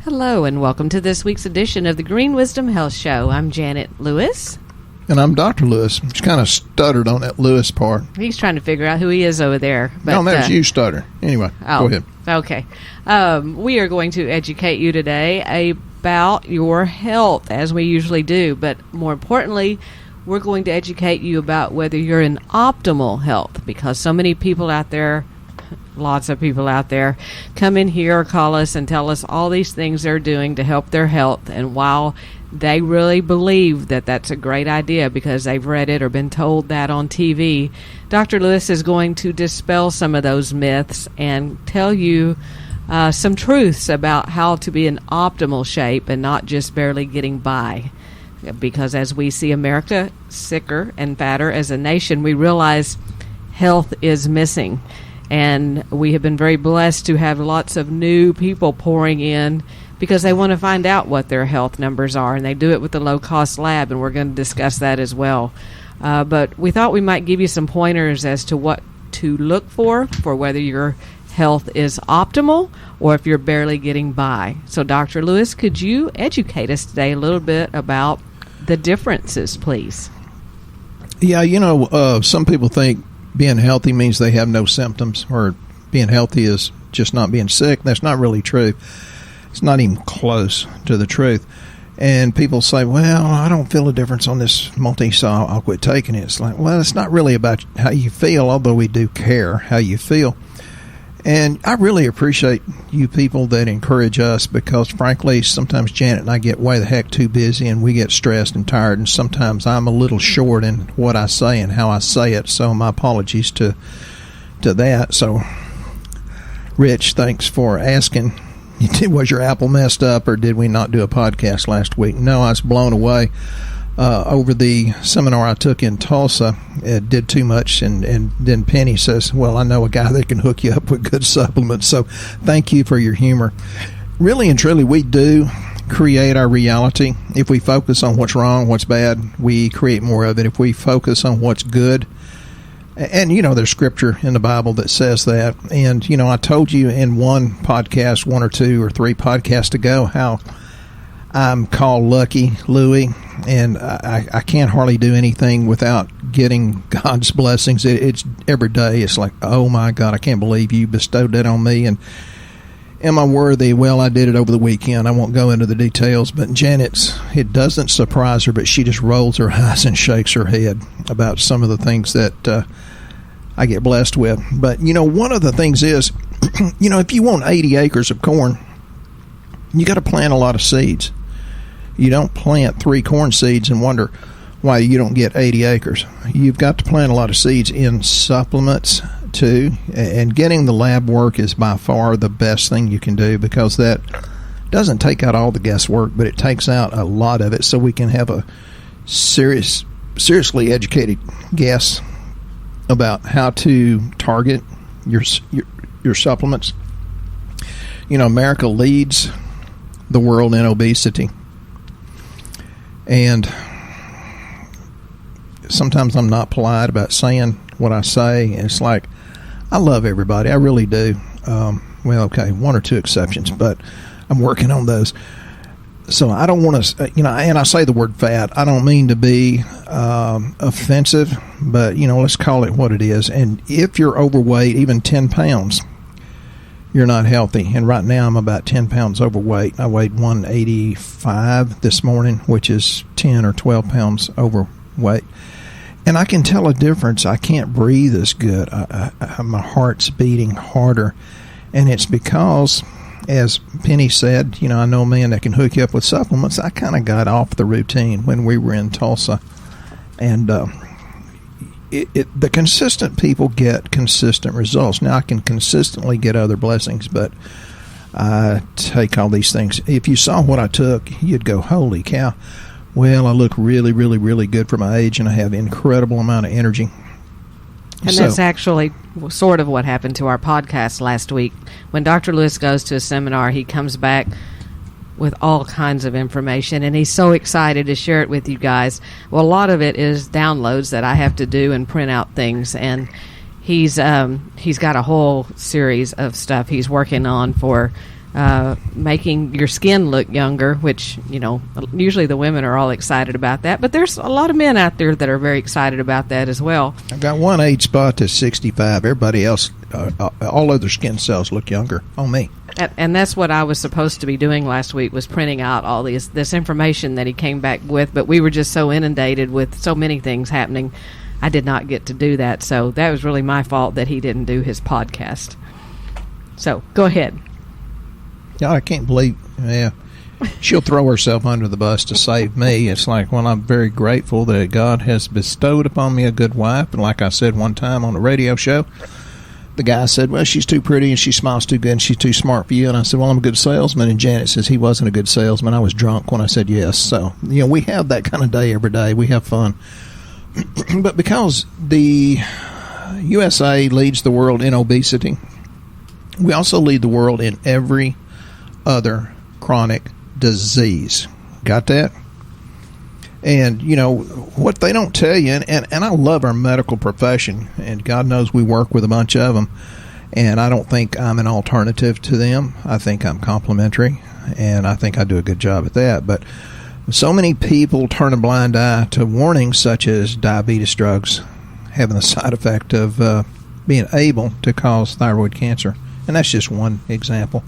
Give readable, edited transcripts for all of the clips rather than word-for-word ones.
Hello, and welcome to this week's edition of the Green Wisdom Health Show. I'm Janet Lewis. And I'm Dr. Lewis. Just kind of stuttered on that Lewis part. He's trying to figure out who he is over there. But, no, that was you stutter. Anyway, go ahead. Okay. We are going to educate you today about your health, as we usually do. But more importantly, we're going to educate you about whether you're in optimal health, because so many people out there, lots of people out there, come in here or call us and tell us all these things they're doing to help their health. And while they really believe that that's a great idea because they've read it or been told that on TV, Dr. Lewis is going to dispel some of those myths and tell you some truths about how to be in optimal shape and not just barely getting by. Because as we see America sicker and fatter as a nation, we realize health is missing. And we have been very blessed to have lots of new people pouring in because they want to find out what their health numbers are, and they do it with the low-cost lab, and we're going to discuss that as well. But we thought we might give you some pointers as to what to look for whether your health is optimal or if you're barely getting by. So, Dr. Lewis, could you educate us today a little bit about the differences, please? Yeah, some people think being healthy means they have no symptoms, or being healthy is just not being sick. That's not really true. It's not even close to the truth. And people say, well, I don't feel a difference on this multi, so I'll quit taking it. It's like, well, it's not really about how you feel, although we do care how you feel. And I really appreciate you people that encourage us because, frankly, sometimes Janet and I get way the heck too busy and we get stressed and tired, and sometimes I'm a little short in what I say and how I say it, so my apologies to that. So, Rich, thanks for asking. Was your apple messed up, or did we not do a podcast last week? No, I was blown away over the seminar I took in Tulsa. It did too much, and then Penny says, well, I know a guy that can hook you up with good supplements. So thank you for your humor. Really and truly, we do create our reality. If we focus on what's wrong, what's bad, we create more of it. If we focus on what's good, and, there's scripture in the Bible that says that. And, I told you in one podcast, 1 or 2 or 3 podcasts ago, how I'm called Lucky Louie, and I can't hardly do anything without getting God's blessings. It's every day. It's like, oh, my God, I can't believe you bestowed that on me. And am I worthy? Well, I did it over the weekend. I won't go into the details, but it doesn't surprise her, but she just rolls her eyes and shakes her head about some of the things that I get blessed with. But, one of the things is, if you want 80 acres of corn, you got to plant a lot of seeds. You don't plant 3 corn seeds and wonder why you don't get 80 acres. You've got to plant a lot of seeds in supplements too, and getting the lab work is by far the best thing you can do, because that doesn't take out all the guesswork, but it takes out a lot of it, so we can have a seriously educated guess about how to target your supplements. America leads the world in obesity, and sometimes I'm not polite about saying what I say. It's like, I love everybody. I really do. Well, okay, 1 or 2 exceptions, but I'm working on those. So I don't want to, and I say the word fat. I don't mean to be offensive, but, let's call it what it is. And if you're overweight, even 10 pounds, you're not healthy. And right now I'm about 10 pounds overweight. I weighed 185 this morning, which is 10 or 12 pounds overweight. And I can tell a difference. I can't breathe as good. My heart's beating harder. And it's because, as Penny said, I know a man that can hook you up with supplements. I kind of got off the routine when we were in Tulsa. And the consistent people get consistent results. Now, I can consistently get other blessings, but I take all these things. If you saw what I took, you'd go, holy cow. Well, I look really, really, really good for my age, and I have an incredible amount of energy. And that's actually sort of what happened to our podcast last week. When Dr. Lewis goes to a seminar, he comes back with all kinds of information, and he's so excited to share it with you guys. Well, a lot of it is downloads that I have to do and print out things, and he's got a whole series of stuff he's working on for making your skin look younger, which, usually the women are all excited about that. But there's a lot of men out there that are very excited about that as well. I've got one age spot that's 65. Everybody else, all other skin cells look younger on me. And that's what I was supposed to be doing last week, was printing out all this information that he came back with. But we were just so inundated with so many things happening, I did not get to do that. So that was really my fault that he didn't do his podcast. So go ahead. Yeah, I can't believe, she'll throw herself under the bus to save me. It's like, well, I'm very grateful that God has bestowed upon me a good wife. And like I said one time on a radio show, the guy said, well, she's too pretty and she smiles too good and she's too smart for you. And I said, well, I'm a good salesman. And Janet says he wasn't a good salesman. I was drunk when I said yes. So, we have that kind of day every day. We have fun. But because the USA leads the world in obesity, we also lead the world in every other chronic disease. Got that? And, what they don't tell you, and I love our medical profession, and God knows we work with a bunch of them, and I don't think I'm an alternative to them. I think I'm complementary, and I think I do a good job at that. But so many people turn a blind eye to warnings such as diabetes drugs having the side effect of being able to cause thyroid cancer. And that's just one example.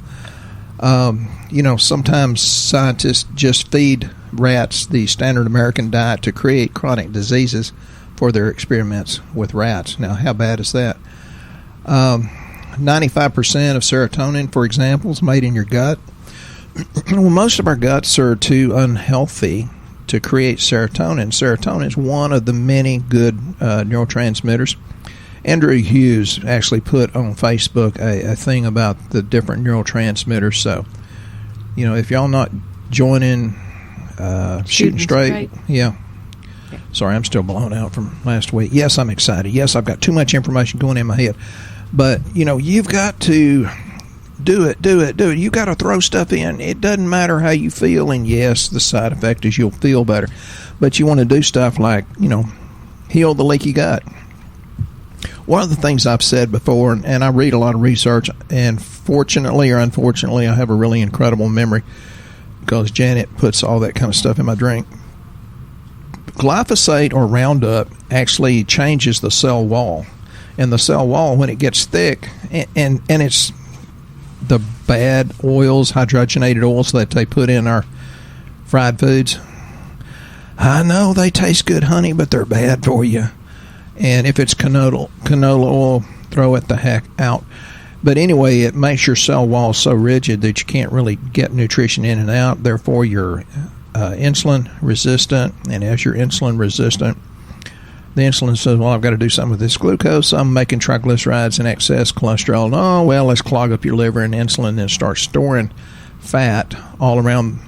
Sometimes scientists just feed rats the standard American diet to create chronic diseases for their experiments with rats. Now, how bad is that? 95% of serotonin, for example, is made in your gut. Well, most of our guts are too unhealthy to create serotonin. Serotonin is one of the many good neurotransmitters. Andrew Hughes actually put on Facebook a thing about the different neurotransmitters. So, if y'all not joining Shooting Straight. Yeah. Sorry, I'm still blown out from last week. Yes, I'm excited. Yes, I've got too much information going in my head. But, you've got to do it. You got to throw stuff in. It doesn't matter how you feel. And, yes, the side effect is you'll feel better. But you want to do stuff like, heal the leaky gut. One of the things I've said before, and I read a lot of research, and fortunately or unfortunately, I have a really incredible memory because Janet puts all that kind of stuff in my drink. Glyphosate or Roundup actually changes the cell wall. And the cell wall, when it gets thick, and it's the bad oils, hydrogenated oils that they put in our fried foods. I know they taste good, honey, but they're bad for you. And if it's canola oil, throw it the heck out. But anyway, it makes your cell wall so rigid that you can't really get nutrition in and out. Therefore, you're insulin resistant. And as you're insulin resistant, the insulin says, well, I've got to do something with this glucose. I'm making triglycerides and excess cholesterol. Oh, well, let's clog up your liver, and insulin then starts storing fat all around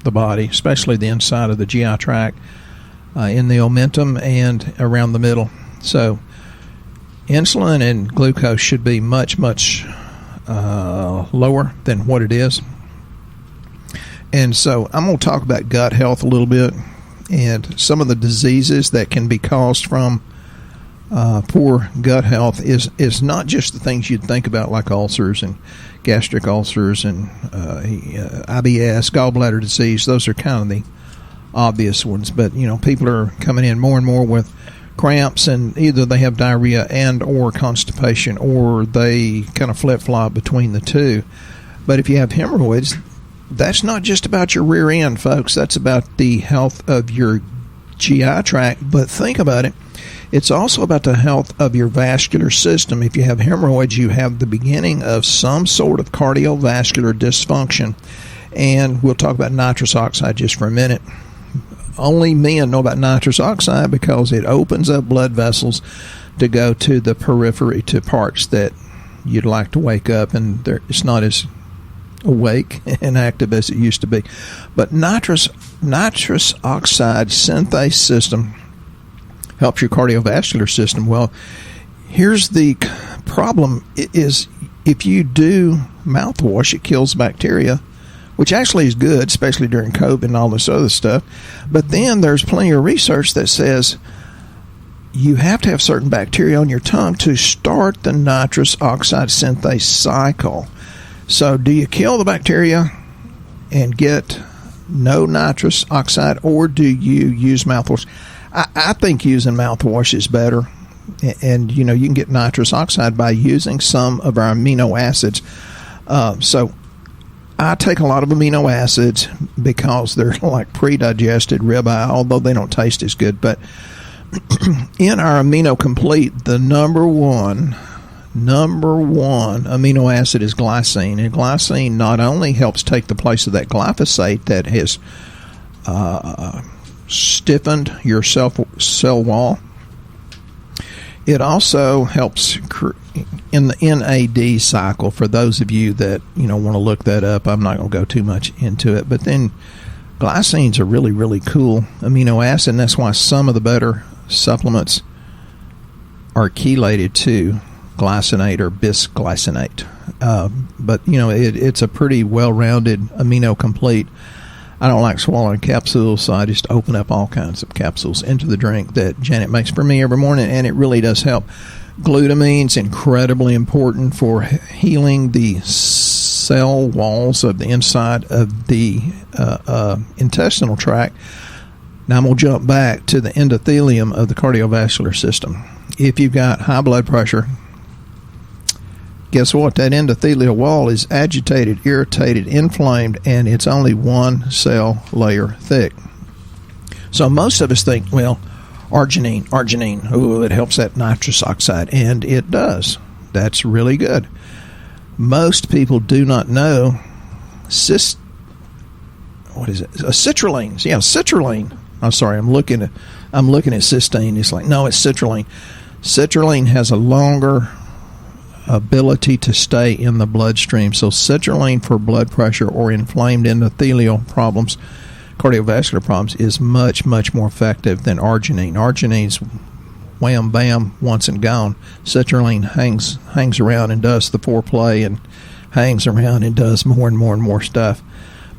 the body, especially the inside of the GI tract. In the omentum and around the middle. So insulin and glucose should be much, much lower than what it is. And so I'm going to talk about gut health a little bit and some of the diseases that can be caused from poor gut health is not just the things you'd think about like ulcers and gastric ulcers and IBS, gallbladder disease. Those are kind of the obvious ones, but people are coming in more and more with cramps, and either they have diarrhea and or constipation, or they kind of flip-flop between the two. But if you have hemorrhoids, that's not just about your rear end, folks. That's about the health of your GI tract. But think about it, it's also about the health of your vascular system. If you have hemorrhoids, you have the beginning of some sort of cardiovascular dysfunction. And we'll talk about nitrous oxide just for a minute. Only men know about nitrous oxide because it opens up blood vessels to go to the periphery, to parts that you'd like to wake up, and it's not as awake and active as it used to be. But nitrous oxide synthase system helps your cardiovascular system. Well, here's the problem is if you do mouthwash, it kills bacteria, which actually is good, especially during COVID and all this other stuff. But then there's plenty of research that says you have to have certain bacteria on your tongue to start the nitrous oxide synthase cycle. So do you kill the bacteria and get no nitrous oxide, or do you use mouthwash? I think using mouthwash is better. And, you can get nitrous oxide by using some of our amino acids. So I take a lot of amino acids because they're like pre-digested ribeye, although they don't taste as good. But in our amino complete, the number one amino acid is glycine. And glycine not only helps take the place of that glyphosate that has stiffened your cell wall, it also helps in the NAD cycle. For those of you that want to look that up, I'm not going to go too much into it. But then glycine's a really, really cool amino acid, and that's why some of the better supplements are chelated to glycinate or bisglycinate. But it's a pretty well-rounded amino complete. I don't like swallowing capsules, so I just open up all kinds of capsules into the drink that Janet makes for me every morning, and it really does help. Glutamine's incredibly important for healing the cell walls of the inside of the intestinal tract. Now I'm going to jump back to the endothelium of the cardiovascular system. If you've got high blood pressure, guess what? That endothelial wall is agitated, irritated, inflamed, and it's only one cell layer thick. So most of us think, well, arginine, ooh, it helps that nitrous oxide, and it does. That's really good. Most people do not know citrulline. Yeah, citrulline. I'm sorry, I'm looking at cysteine. It's like, no, it's citrulline. Citrulline has a longer ability to stay in the bloodstream. So citrulline for blood pressure or inflamed endothelial problems, cardiovascular problems, is much, much more effective than arginine. Arginine's wham, bam, once and gone. Citrulline hangs around and does the foreplay and hangs around and does more and more and more stuff.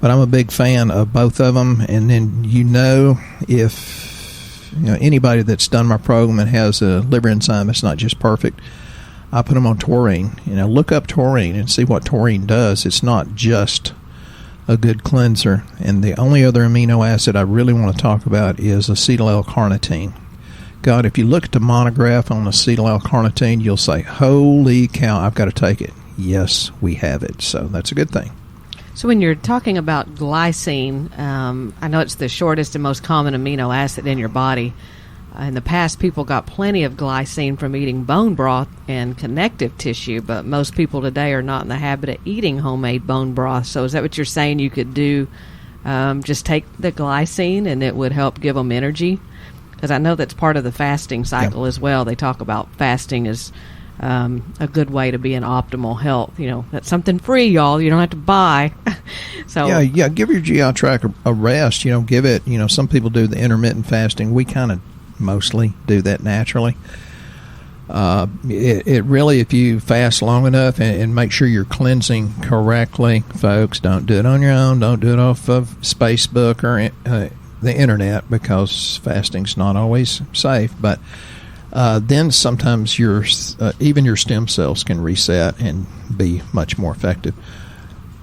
But I'm a big fan of both of them. And then if anybody that's done my program and has a liver enzyme, it's not just perfect, I put them on taurine. Look up taurine and see what taurine does. It's not just a good cleanser. And the only other amino acid I really want to talk about is Acetyl-L Carnitine. God, if you look at the monograph on Acetyl-L Carnitine, you'll say, holy cow, I've got to take it. Yes, we have it. So that's a good thing. So when you're talking about glycine, I know it's the shortest and most common amino acid in your body. In the past, people got plenty of glycine from eating bone broth and connective tissue, but most people today are not in the habit of eating homemade bone broth. So is that what you're saying you could do? Just take the glycine and it would help give them energy? Because I know that's part of the fasting cycle as well. They talk about fasting as a good way to be in optimal health. That's something free, y'all. You don't have to buy. So yeah, give your GI tract a rest. Give it. Some people do the intermittent fasting. We kind of mostly do that naturally. It really, if you fast long enough and make sure you're cleansing correctly, folks, don't do it on your own. Don't do it off of Facebook or the internet, because fasting's not always safe. But then sometimes even your stem cells can reset and be much more effective.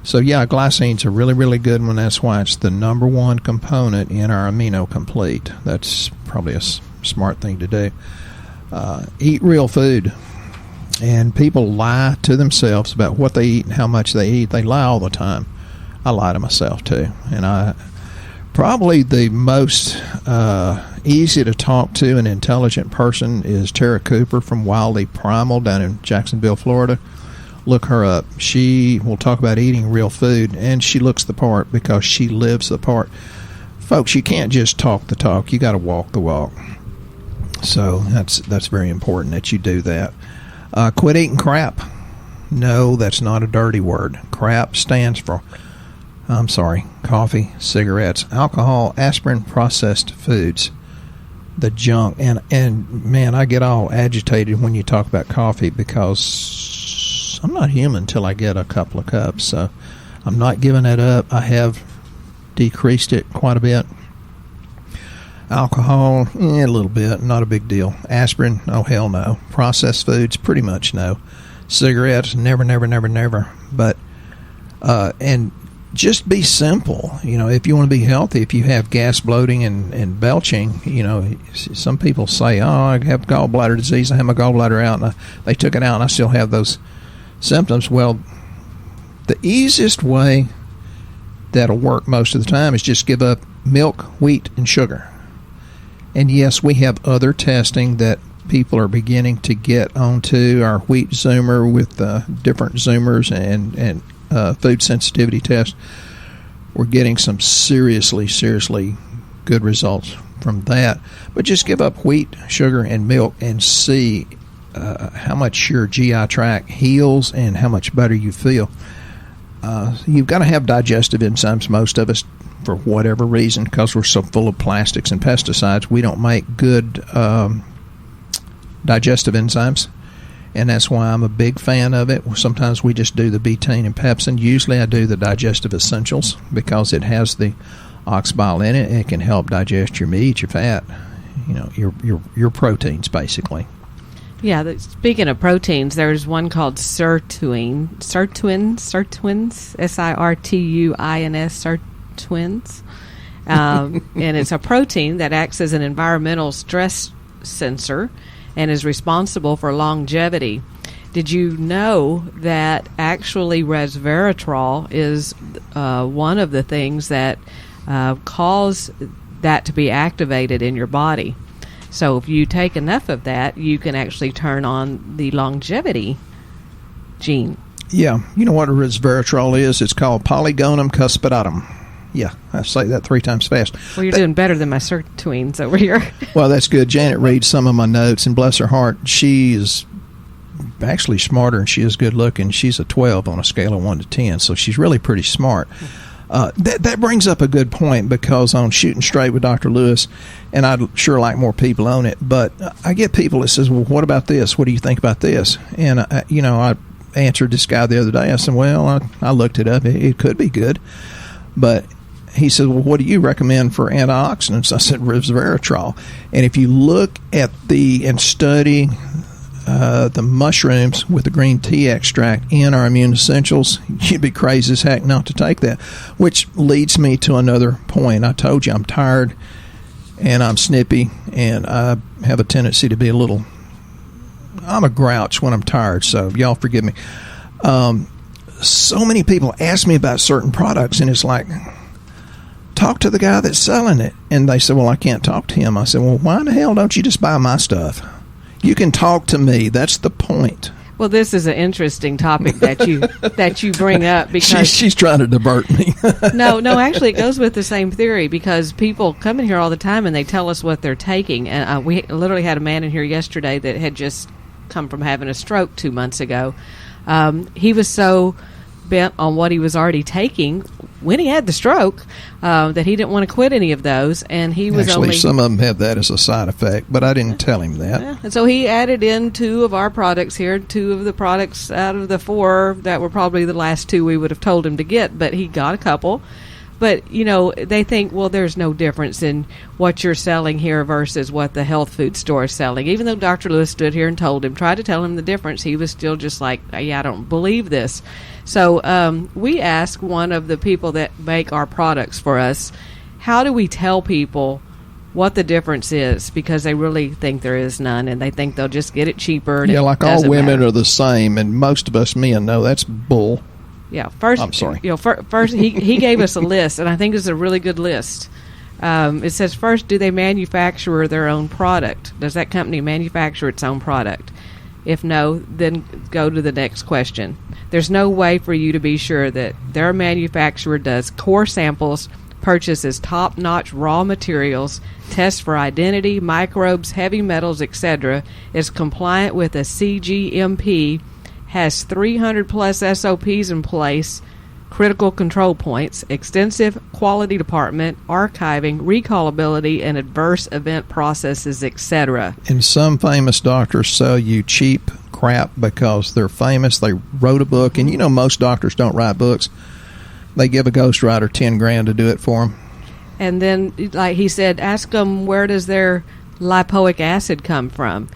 So yeah, glycine's a really, really good one. That's why it's the number one component in our amino complete. That's probably a smart thing to do. Eat real food. And people lie to themselves about what they eat and how much they eat. They lie all the time. I lie to myself too. And probably the most easy to talk to and intelligent person is Tara Cooper from Wildly Primal down in Jacksonville, Florida. Look her up. She will talk about eating real food, and she looks the part because she lives the part. Folks, you can't just talk the talk. You got to walk the walk. So that's very important that you do that. Quit eating crap. No, that's not a dirty word. Crap stands for, coffee, cigarettes, alcohol, aspirin, processed foods, the junk. And man, I get all agitated when you talk about coffee, because I'm not human till I get a couple of cups. So I'm not giving that up. I have decreased it quite a bit. Alcohol, a little bit, not a big deal. Aspirin, oh hell no. Processed foods, pretty much no. Cigarettes, never. But And just be simple. If you want to be healthy, if you have gas, bloating, and belching, some people say, oh, I have gallbladder disease, I have my gallbladder out, and they took it out, and I still have those symptoms. Well, the easiest way that'll work most of the time is just give up milk, wheat, and sugar. And yes, we have other testing that people are beginning to get onto, our wheat zoomer with different zoomers and food sensitivity tests. We're getting some seriously good results from that. But just give up wheat, sugar, and milk and see how much your GI tract heals and how much better you feel. You've got to have digestive enzymes, most of us, for whatever reason, because we're so full of plastics and pesticides. We don't make good digestive enzymes. And that's why I'm a big fan of it. Sometimes we just do the betaine and pepsin. Usually I do the digestive essentials because it has the oxbile in it, and it can help digest your meat, your fat, your proteins, basically. Yeah, speaking of proteins, there's one called sirtuins, S-I-R-T-U-I-N-S, sirtuins. And it's a protein that acts as an environmental stress sensor and is responsible for longevity. Did you know that actually resveratrol is one of the things that cause that to be activated in your body? So if you take enough of that, you can actually turn on the longevity gene. Yeah. You know what resveratrol is? It's called polygonum cuspidatum. Yeah, I say that 3 times fast. Well, you're doing better than my sirtuins over here. Well, that's good. Janet reads some of my notes, and bless her heart, she is actually smarter and she is good looking. She's a 12 on a scale of 1 to 10, so she's really pretty smart. That brings up a good point, because on Shooting Straight with Dr. Lewis, and I'd sure like more people on it, but I get people that says, well, what about this? What do you think about this? And, I answered this guy the other day. I said, well, I looked it up. It could be good. But he said, well, what do you recommend for antioxidants? I said, resveratrol. And if you look at and study the mushrooms with the green tea extract in our immune essentials, you'd be crazy as heck not to take that. Which leads me to another point. I told you I'm tired and I'm snippy, and I have a tendency to be I'm a grouch when I'm tired, so y'all forgive me. So many people ask me about certain products, and it's like, talk to the guy that's selling it. And they say, well, I can't talk to him. I said, well, why in the hell don't you just buy my stuff? You can talk to me. That's the point. Well, this is an interesting topic that you bring up, because she's trying to divert me. No, actually, it goes with the same theory, because people come in here all the time and they tell us what they're taking. And we literally had a man in here yesterday that had just come from having a stroke 2 months ago. He was so bent on what he was already taking when he had the stroke that he didn't want to quit any of those, and he was actually some of them have that as a side effect, but I didn't tell him that. Yeah. And so he added in 2 of our products here, 2 of the products out of the 4 that were probably the last 2 we would have told him to get, but he got a couple. But, they think, well, there's no difference in what you're selling here versus what the health food store is selling. Even though Dr. Lewis stood here and tried to tell him the difference, he was still just like, yeah, I don't believe this. So we asked one of the people that make our products for us, how do we tell people what the difference is? Because they really think there is none, and they think they'll just get it cheaper. And like all women are the same, and most of us men know that's bull. Yeah, first. I'm sorry. First he gave us a list, and I think it's a really good list. It says, first, do they manufacture their own product? Does that company manufacture its own product? If no, then go to the next question. There's no way for you to be sure that their manufacturer does core samples, purchases top-notch raw materials, tests for identity, microbes, heavy metals, etc., is compliant with a CGMP, has 300 plus SOPs in place, critical control points, extensive quality department, archiving, recallability, and adverse event processes, etc. And some famous doctors sell you cheap crap because they're famous. They wrote a book, and most doctors don't write books. They give a ghostwriter $10,000 to do it for them. And then, like he said, ask them, where does their lipoic acid come from?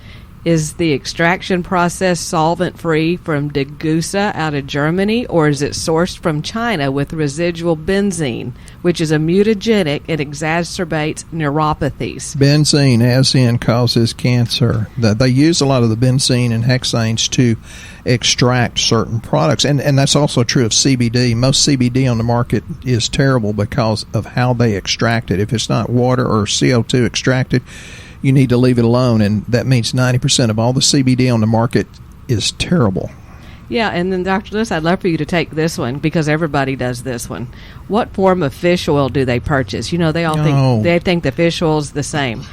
Is the extraction process solvent-free from Degussa out of Germany, or is it sourced from China with residual benzene, which is a mutagenic and exacerbates neuropathies? Benzene, as in, causes cancer. They use a lot of the benzene and hexanes to extract certain products, and that's also true of CBD. Most CBD on the market is terrible because of how they extract it. If it's not water or CO2 extracted, you need to leave it alone, and that means 90% of all the CBD on the market is terrible. Yeah, and then Dr. Lewis, I'd love for you to take this one because everybody does this one. What form of fish oil do they purchase? You know, they all think the fish oil is the same.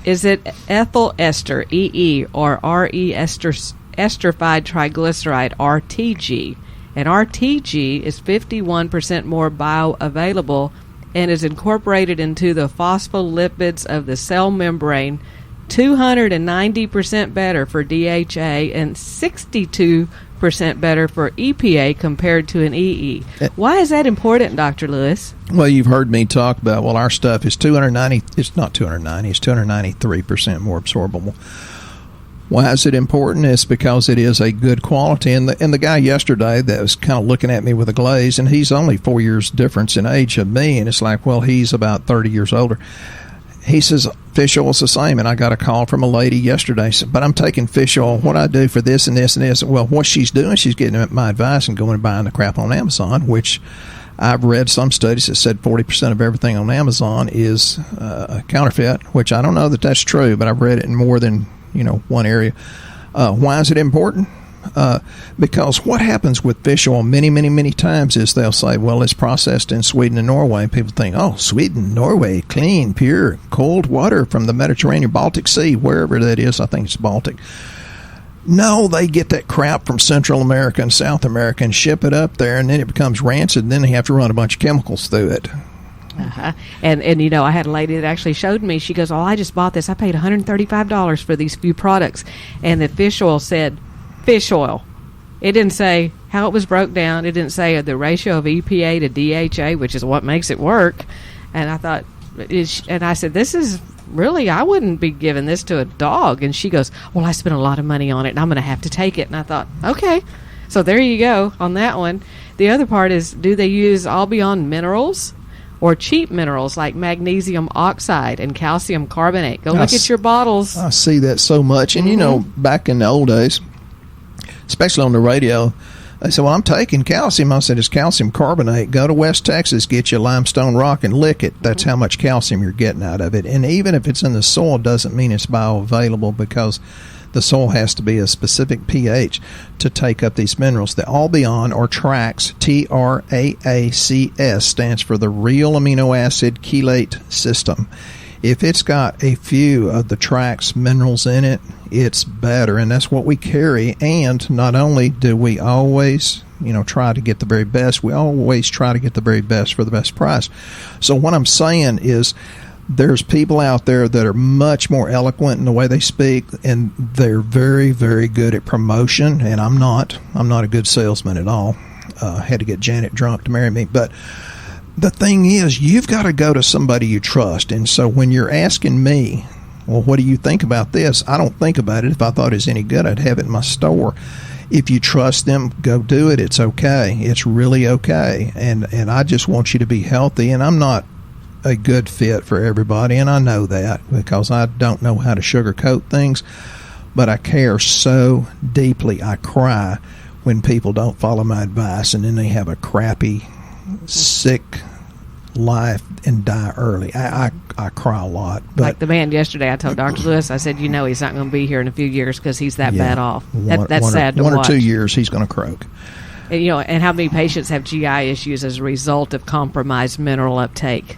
Is it ethyl ester, EE, or RE esterified triglyceride, RTG? And RTG is 51% more bioavailable and is incorporated into the phospholipids of the cell membrane, 290% better for DHA and 62% better for EPA compared to an EE. Why is that important, Dr. Lewis? Well, you've heard me talk about, well, our stuff is 290, it's not 290, it's 293% more absorbable. Why is it important? It's because it is a good quality. And the guy yesterday that was kind of looking at me with a glaze, and he's only 4 years difference in age of me, and it's like, well, he's about 30 years older. He says, fish oil's the same. And I got a call from a lady yesterday, said, but I'm taking fish oil. What I do for this and this and this? Well, what she's doing, she's getting my advice and going and buying the crap on Amazon, which I've read some studies that said 40% of everything on Amazon is counterfeit, which I don't know that that's true, but I've read it in more than one area. Why is it important? Because what happens with fish oil many, many, many times is they'll say, well, it's processed in Sweden and Norway. And people think, oh, Sweden, Norway, clean, pure, cold water from the Mediterranean, Baltic Sea, wherever that is. I think it's Baltic. No, they get that crap from Central America and South America and ship it up there, and then it becomes rancid, and then they have to run a bunch of chemicals through it. Uh-huh. And I had a lady that actually showed me. She goes, I just bought this. I paid $135 for these few products. And the fish oil said fish oil. It didn't say how it was broke down. It didn't say the ratio of EPA to DHA, which is what makes it work. And I thought, and I said, this is really, I wouldn't be giving this to a dog. And she goes, well, I spent a lot of money on it, and I'm going to have to take it. And I thought, okay. So there you go on that one. The other part is, do they use Albion minerals? Or cheap minerals like magnesium oxide and calcium carbonate. Go look at your bottles. I see that so much. And, back in the old days, especially on the radio, they said, well, I'm taking calcium. I said, it's calcium carbonate. Go to West Texas, get you limestone rock and lick it. That's how much calcium you're getting out of it. And even if it's in the soil, doesn't mean it's bioavailable because the soil has to be a specific pH to take up these minerals. The Albion or Trax, TRAACS, stands for the real amino acid chelate system. If it's got a few of the Trax minerals in it, it's better, and that's what we carry. And not only do we always try to get the very best, we always try to get the very best for the best price. So what I'm saying is, there's people out there that are much more eloquent in the way they speak, and they're very, very good at promotion. And I'm not a good salesman at all. Had to get Janet drunk to marry me. But the thing is, you've got to go to somebody you trust. And so when you're asking me, well, what do you think about this? I don't think about it. If I thought it was any good, I'd have it in my store. If you trust them, go do it. It's okay. It's really okay. And I just want you to be healthy. And I'm not a good fit for everybody, and I know that because I don't know how to sugarcoat things, but I care so deeply. I cry when people don't follow my advice, and then they have a crappy, sick life and die early. I cry a lot. But like the man yesterday, I told Dr. Lewis, I said, he's not going to be here in a few years because he's that bad off. That's sad to watch. 1 or 2 years, he's going to croak. And, and how many patients have GI issues as a result of compromised mineral uptake?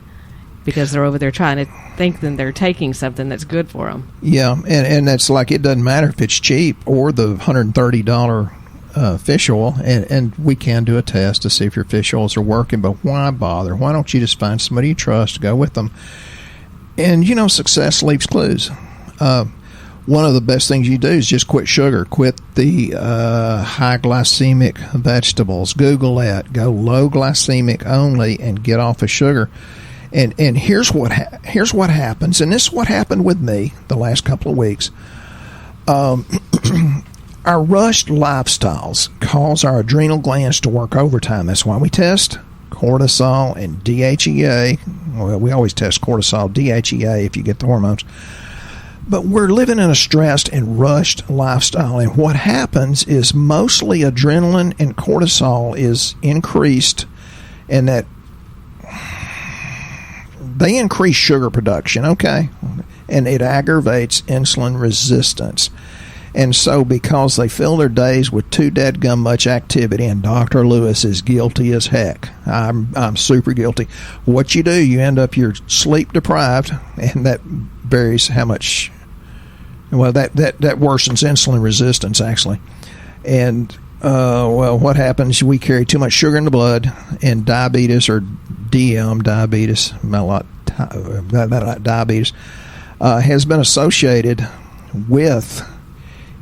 Because they're over there trying to think that they're taking something that's good for them. Yeah, and that's like, it doesn't matter if it's cheap or the $130 fish oil, and we can do a test to see if your fish oils are working, but why bother? Why don't you just find somebody you trust to go with them? And, success leaves clues. One of the best things you do is just quit sugar. Quit the high glycemic vegetables. Google that. Go low glycemic only and get off of sugar. And here's what happens, and this is what happened with me the last couple of weeks. Our rushed lifestyles cause our adrenal glands to work overtime. That's why we test cortisol and DHEA. Well, we always test cortisol, DHEA if you get the hormones. But we're living in a stressed and rushed lifestyle, and what happens is mostly adrenaline and cortisol is increased, and that they increase sugar production, okay? And it aggravates insulin resistance. And so because they fill their days with too dadgum much activity, and Dr. Lewis is guilty as heck. I'm super guilty. What you do, you end up, you're sleep deprived, and that varies how much, well, that worsens insulin resistance, actually. And, well, what happens, we carry too much sugar in the blood, and diabetes, or DM, diabetes, diabetes, has been associated with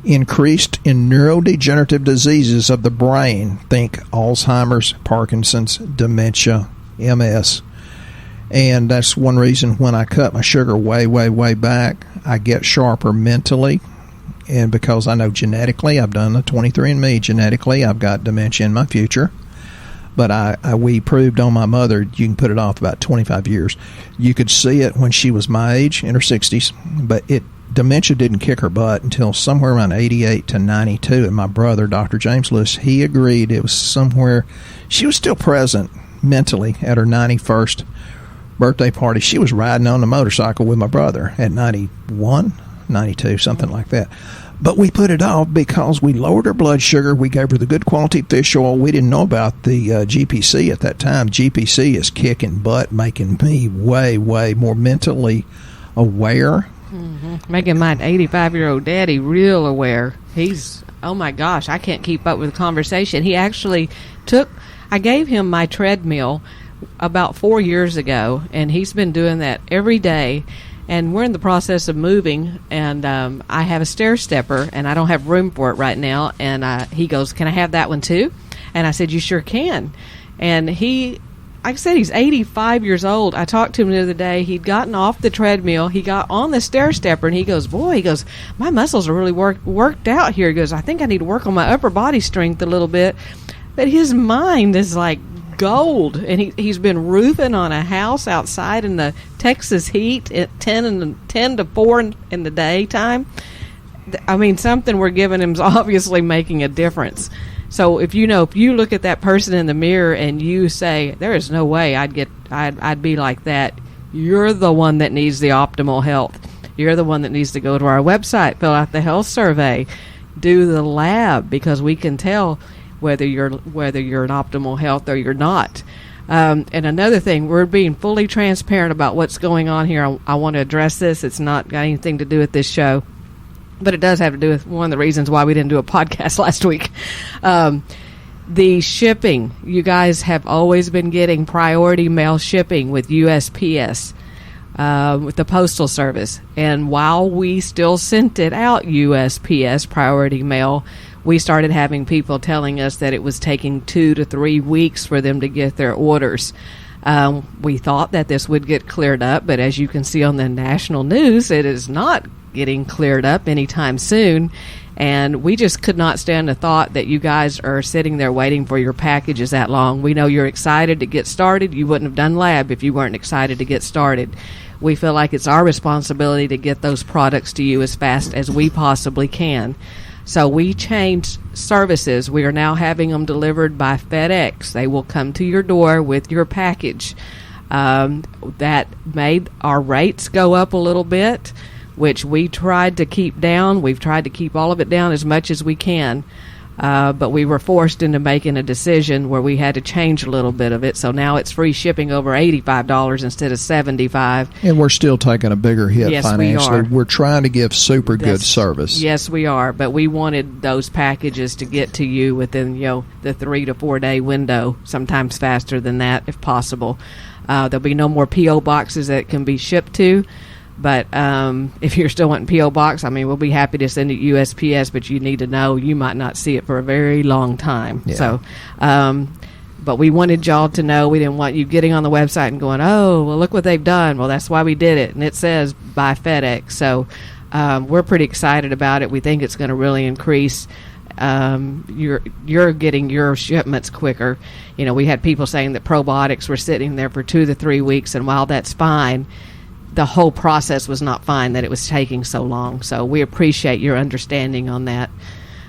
increased in neurodegenerative diseases of the brain. Think Alzheimer's, Parkinson's, dementia, MS. And that's one reason when I cut my sugar way, way, way back, I get sharper mentally. And because I know genetically, I've done the 23andMe, genetically, I've got dementia in my future. But we proved on my mother, you can put it off about 25 years. You could see it when she was my age, in her 60s, but dementia didn't kick her butt until somewhere around 88 to 92. And my brother, Dr. James Lewis, he agreed it was somewhere. She was still present mentally at her 91st birthday party. She was riding on a motorcycle with my brother at 91, 92, something like that. But we put it off because we lowered her blood sugar. We gave her the good quality fish oil. We didn't know about the GPC at that time. GPC is kicking butt, making me way, way more mentally aware. Mm-hmm. Making my 85-year-old daddy real aware. He's, oh my gosh, I can't keep up with the conversation. He actually I gave him my treadmill about 4 years ago, and he's been doing that every day. And we're in the process of moving, and I have a stair stepper, and I don't have room for it right now. And he goes, "Can I have that one too?" And I said, "You sure can." And like I said, he's 85 years old. I talked to him the other day. He'd gotten off the treadmill. He got on the stair stepper, and he goes, "My muscles are really worked out here." He goes, "I think I need to work on my upper body strength a little bit." But his mind is like gold, and he's been roofing on a house outside in the Texas heat at 10 to 4 in the daytime. I mean, something we're giving him is obviously making a difference. So if you look at that person in the mirror and you say, "There is no way I'd be like that," you're the one that needs the optimal health. You're the one that needs to go to our website, fill out the health survey, do the lab, because we can tell whether you're in optimal health or you're not. And another thing, we're being fully transparent about what's going on here. I want to address this. It's not got anything to do with this show, but it does have to do with one of the reasons why we didn't do a podcast last week. The shipping. You guys have always been getting priority mail shipping with USPS, with the Postal Service. And while we still sent it out USPS priority mail, we started having people telling us that it was taking 2 to 3 weeks for them to get their orders. We thought that this would get cleared up, but as you can see on the national news, it is not getting cleared up anytime soon. And we just could not stand the thought that you guys are sitting there waiting for your packages that long. We know you're excited to get started. You wouldn't have done lab if you weren't excited to get started. We feel like it's our responsibility to get those products to you as fast as we possibly can. So we changed services. We are now having them delivered by FedEx. They will come to your door with your package. That made our rates go up a little bit, which we tried to keep down. We've tried to keep all of it down as much as we can. But we were forced into making a decision where we had to change a little bit of it. So now it's free shipping over $85 instead of $75. And we're still taking a bigger hit financially. We are. We're trying to give super good service. Yes, we are. But we wanted those packages to get to you within the 3 to 4 day window, sometimes faster than that if possible. There'll be no more P.O. boxes that can be shipped to. But if you're still wanting P.O. Box, we'll be happy to send it USPS, but you need to know you might not see it for a very long time. Yeah. So, but we wanted y'all to know. We didn't want you getting on the website and going, "Oh, well, look what they've done." Well, that's why we did it. And it says by FedEx. So We're pretty excited about it. We think it's going to really increase. You're getting your shipments quicker. We had people saying that probiotics were sitting there for 2 to 3 weeks, and while that's fine, the whole process was not fine, that it was taking so long. So we appreciate your understanding on that.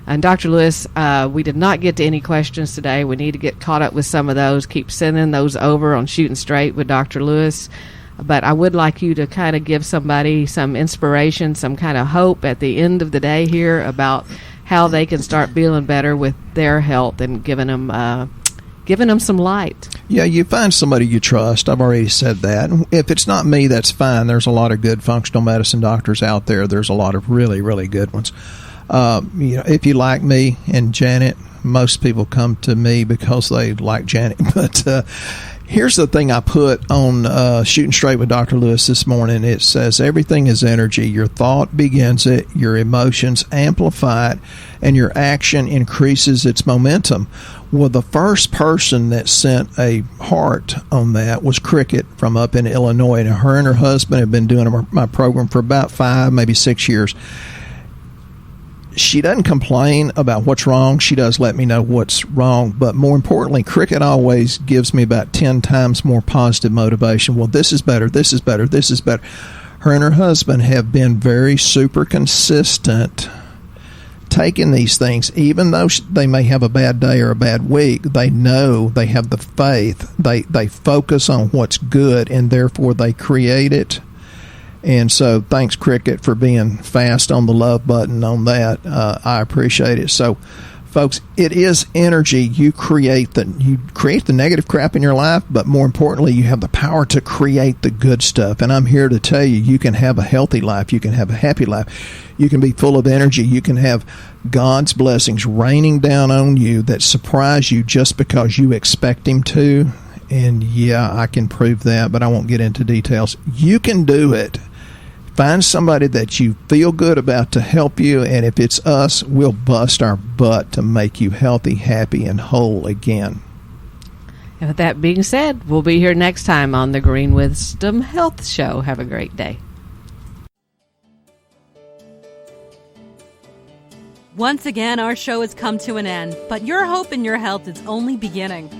And Dr. Lewis, we did not get to any questions today. We need to get caught up with some of those. Keep sending those over on Shooting Straight with Dr. Lewis. But I would like you to kind of give somebody some inspiration, some kind of hope at the end of the day here about how they can start feeling better with their health, and giving them some light. Yeah, you find somebody you trust. I've already said that. If it's not me, that's fine. There's a lot of good functional medicine doctors out there. There's a lot of really, really good ones. If you like me and Janet, most people come to me because they like Janet. But here's the thing I put on Shooting Straight with Dr. Lewis this morning. It says everything is energy. Your thought begins it, your emotions amplify it, and your action increases its momentum. Well, the first person that sent a heart on that was Cricket from up in Illinois. And her and her husband have been doing my program for about 5, maybe 6 years. She doesn't complain about what's wrong. She does let me know what's wrong. But more importantly, Cricket always gives me about 10 times more positive motivation. Well, this is better, this is better, this is better. Her and her husband have been very super consistent taking these things. Even though they may have a bad day or a bad week, they know, they have the faith. They focus on what's good, and therefore they create it. And so thanks, Cricket, for being fast on the love button on that. I appreciate it. So, folks, it is energy. You create the negative crap in your life, but more importantly, you have the power to create the good stuff. And I'm here to tell you, you can have a healthy life. You can have a happy life. You can be full of energy. You can have God's blessings raining down on you that surprise you just because you expect Him to. And yeah, I can prove that, but I won't get into details. You can do it. Find somebody that you feel good about to help you, and if it's us, we'll bust our butt to make you healthy, happy, and whole again. And with that being said, we'll be here next time on the Green Wisdom Health Show. Have a great day. Once again, our show has come to an end, but your hope in your health is only beginning.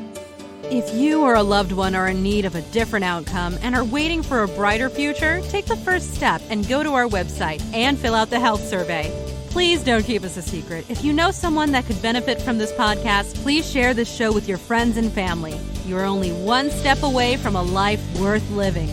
If you or a loved one are in need of a different outcome and are waiting for a brighter future, take the first step and go to our website and fill out the health survey. Please don't keep us a secret. If you know someone that could benefit from this podcast, please share this show with your friends and family. You're only one step away from a life worth living.